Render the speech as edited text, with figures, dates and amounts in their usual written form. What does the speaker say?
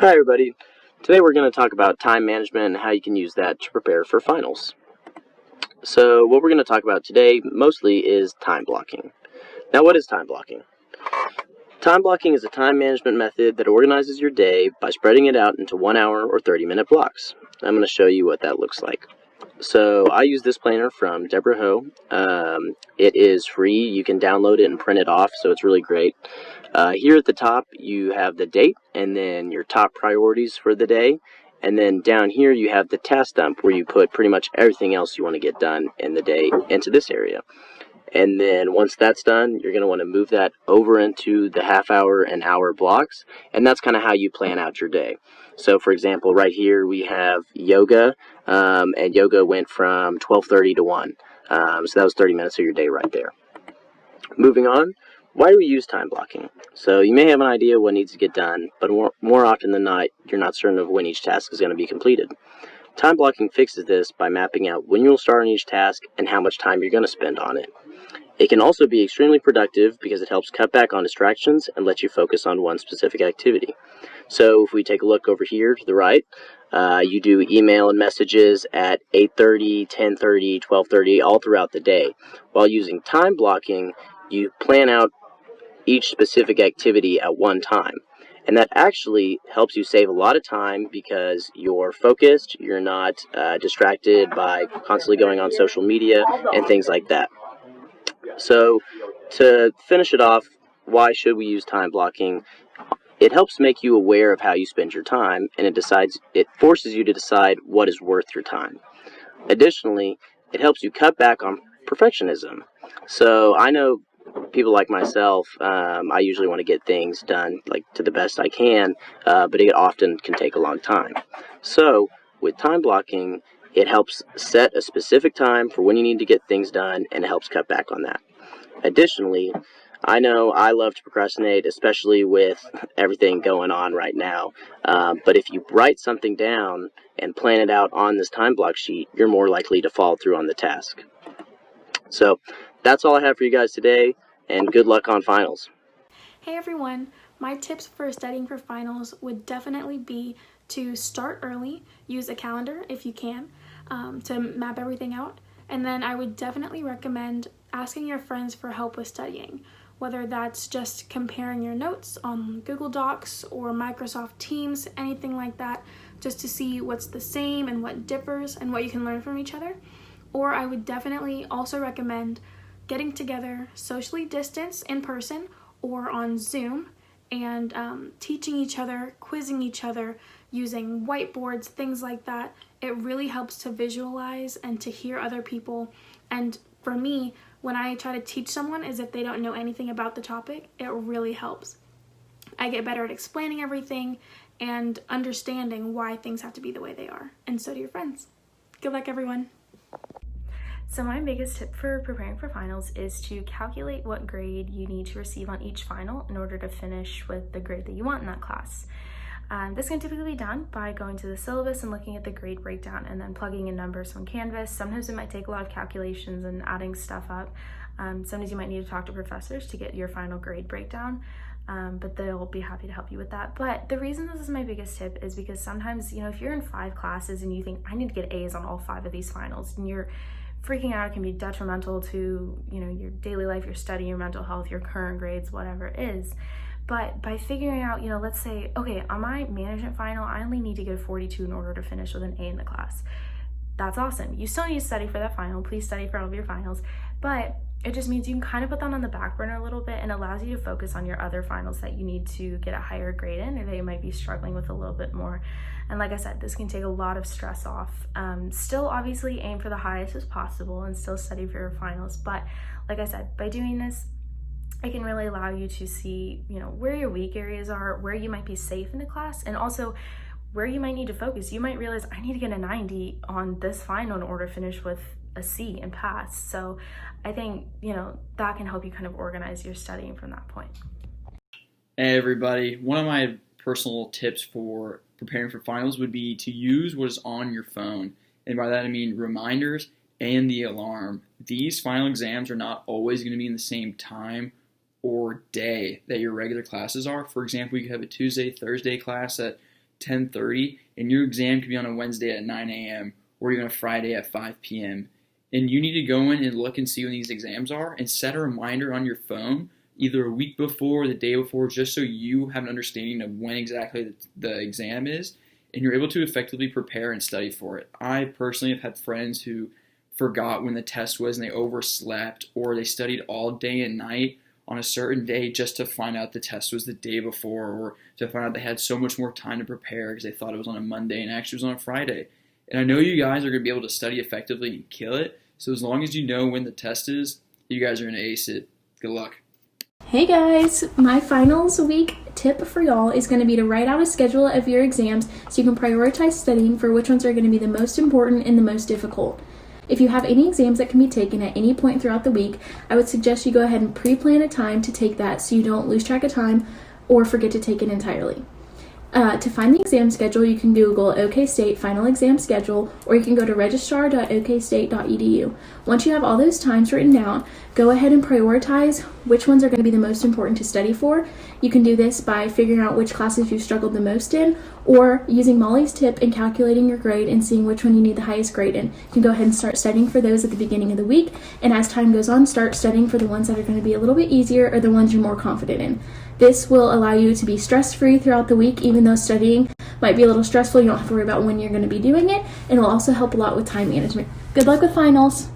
Hi everybody. Today we're going to talk about time management and how you can use that to prepare for finals. So what we're going to talk about today mostly is time blocking. Now what is time blocking? Time blocking is a time management method that organizes your day by spreading it out into 1 hour or 30-minute blocks. I'm going to show you what that looks like. So I use this planner from Deborah Ho. It is free. You can download it and print it off, so it's really great. Here at the top, you have the date and then your top priorities for the day. And then down here, you have the task dump where you put pretty much everything else you want to get done in the day into this area. And then once that's done, you're going to want to move that over into the half hour and hour blocks. And that's kind of how you plan out your day. So for example, right here we have yoga, and yoga went from 12:30 to 1. So that was 30 minutes of your day right there. Moving on, why do we use time blocking? So you may have an idea what needs to get done, but more often than not, you're not certain of when each task is going to be completed. Time blocking fixes this by mapping out when you'll start on each task and how much time you're going to spend on it. It can also be extremely productive because it helps cut back on distractions and let you focus on one specific activity. So if we take a look over here to the right, you do email and messages at 8:30, 10:30, 12:30, all throughout the day. While using time blocking, you plan out each specific activity at one time. And that actually helps you save a lot of time because you're focused, you're not distracted by constantly going on social media and things like that. So to finish it off, why should we use time blocking? It helps make you aware of how you spend your time, and it forces you to decide what is worth your time. Additionally, it helps you cut back on perfectionism. So I know people like myself, I usually want to get things done like to the best I can, but it often can take a long time. So with time blocking, it helps set a specific time for when you need to get things done, and it helps cut back on that. Additionally, I know I love to procrastinate, especially with everything going on right now. But if you write something down and plan it out on this time block sheet, you're more likely to follow through on the task. So that's all I have for you guys today, and good luck on finals. Hey everyone, my tips for studying for finals would definitely be to start early, use a calendar if you can, to map everything out, and then I would definitely recommend asking your friends for help with studying, whether that's just comparing your notes on Google Docs or Microsoft Teams, anything like that, just to see what's the same and what differs and what you can learn from each other. Or I would definitely also recommend getting together socially distanced in person or on Zoom and teaching each other, quizzing each other, using whiteboards, things like that. It really helps to visualize and to hear other people. And for me, when I try to teach someone as if they don't know anything about the topic, it really helps. I get better at explaining everything and understanding why things have to be the way they are. And so do your friends. Good luck, everyone. So my biggest tip for preparing for finals is to calculate what grade you need to receive on each final in order to finish with the grade that you want in that class. This can typically be done by going to the syllabus and looking at the grade breakdown and then plugging in numbers from Canvas. Sometimes it might take a lot of calculations and adding stuff up. Sometimes you might need to talk to professors to get your final grade breakdown, but they'll be happy to help you with that. But the reason this is my biggest tip is because sometimes, if you're in 5 classes and you think, I need to get A's on all 5 of these finals, and you're freaking out, it can be detrimental to your daily life, your study, your mental health, your current grades, whatever it is. But by figuring out, let's say, okay, on my management final, I only need to get a 42 in order to finish with an A in the class. That's awesome. You still need to study for that final. Please study for all of your finals. But it just means you can kind of put that on the back burner a little bit and allows you to focus on your other finals that you need to get a higher grade in, or that you might be struggling with a little bit more. And like I said, this can take a lot of stress off. Still obviously aim for the highest as possible and still study for your finals. But like I said, by doing this, it can really allow you to see, where your weak areas are, where you might be safe in the class, and also where you might need to focus. You might realize, I need to get a 90 on this final in order to finish with a C and pass. So I think, that can help you kind of organize your studying from that point. Hey everybody, one of my personal tips for preparing for finals would be to use what is on your phone. And by that I mean reminders and the alarm. These final exams are not always going to be in the same time or day that your regular classes are. For example, you could have a Tuesday, Thursday class that 10:30, and your exam could be on a Wednesday at 9 a.m. or even a Friday at 5 p.m. And you need to go in and look and see when these exams are and set a reminder on your phone either a week before or the day before, just so you have an understanding of when exactly the exam is and you're able to effectively prepare and study for it. I personally have had friends who forgot when the test was and they overslept, or they studied all day and night on a certain day just to find out the test was the day before, or to find out they had so much more time to prepare because they thought it was on a Monday and actually was on a Friday. And I know you guys are going to be able to study effectively and kill it, so as long as you know when the test is, you guys are going to ace it. Good luck. Hey guys, my finals week tip for y'all is going to be to write out a schedule of your exams so you can prioritize studying for which ones are going to be the most important and the most difficult. If you have any exams that can be taken at any point throughout the week, I would suggest you go ahead and pre-plan a time to take that so you don't lose track of time or forget to take it entirely. To find the exam schedule, you can Google OK State Final Exam Schedule, or you can go to registrar.okstate.edu. Once you have all those times written down, go ahead and prioritize which ones are going to be the most important to study for. You can do this by figuring out which classes you've struggled the most in, or using Molly's tip and calculating your grade and seeing which one you need the highest grade in. You can go ahead and start studying for those at the beginning of the week, and as time goes on, start studying for the ones that are going to be a little bit easier or the ones you're more confident in. This will allow you to be stress-free throughout the week, even though studying might be a little stressful. You don't have to worry about when you're going to be doing it, and it will also help a lot with time management. Good luck with finals!